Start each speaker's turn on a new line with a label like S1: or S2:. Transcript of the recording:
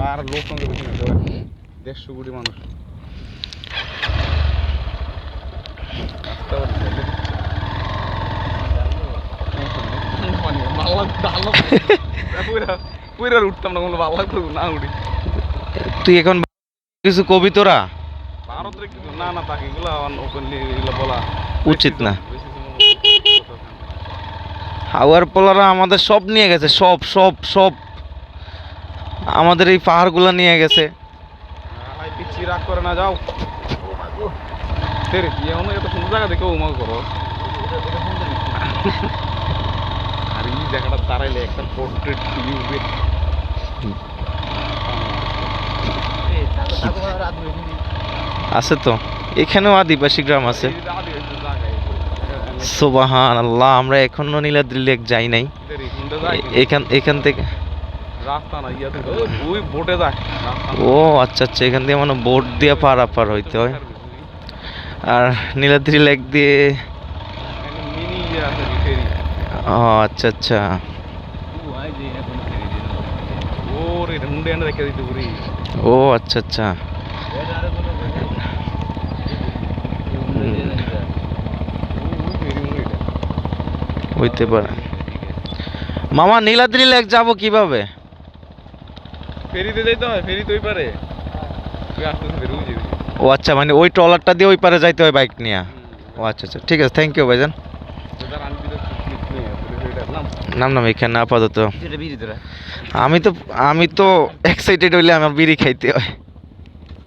S1: আর লোক সঙ্গে বেশি না 150 কোটি মানুষ উঠতাম না কোনো ভালো লাগতো না উঠি।
S2: তুই এখন কিছু কবি তোরা
S1: ভারতের কিছু না না তাকে এগুলো ওপেনলি এগুলো বলা
S2: উচিত না। হাওয়ার পোলারা আমাদের সব নিয়ে গেছে, সব সব সব আমাদের এই পাহাড়গুলো নিয়ে গেছে।
S1: পিচ্ছি রাগ করে না যাও এত সুন্দর জায়গা দেখে উমা করো। আর এই জায়গাটা দাঁড়াইলে একটা পোর্ট্রেট ছবি উঠবে।
S2: আছে তো এখানেও আদিবাসী গ্রাম আছে। সুবহানাল্লাহ, আমরা এখনো নীলাদ্রি লেক যাই নাই। এখান থেকে
S1: রাস্তা না ইয়া থেকে ওই বোটে যায়।
S2: ও আচ্ছা আচ্ছা, এখান দিয়ে মানে বোট দিয়ে পারাপার হইতে হয়। আর নীলাদ্রি লেক দিয়ে
S1: মিনি ইয়া আছে ফেরি।
S2: ও আচ্ছা আচ্ছা।
S1: ওরে হুন্ডে এনে রেখে দিতে পুরি।
S2: ও আচ্ছা আচ্ছা। হইতে পারে। মামা নীলাদ্রি লেক যাব কিভাবে?
S1: ফেরিতে যাইতে হয়, ফেরি তো ওই পারে। তুই আসতেছিস ফেরি বুঝি।
S2: ও আচ্ছা, মানে ওই ট্রলারটা দিয়ে ওই পারে যাইতে হয় বাইক নিয়ে। ও আচ্ছা আচ্ছা, ঠিক আছে, থ্যাংক ইউ ভাইজান। নাম নাম এখানে আপাতত। আমি তো এক্সাইটেড হইলে আমার বিড়ি খাইতে হয়।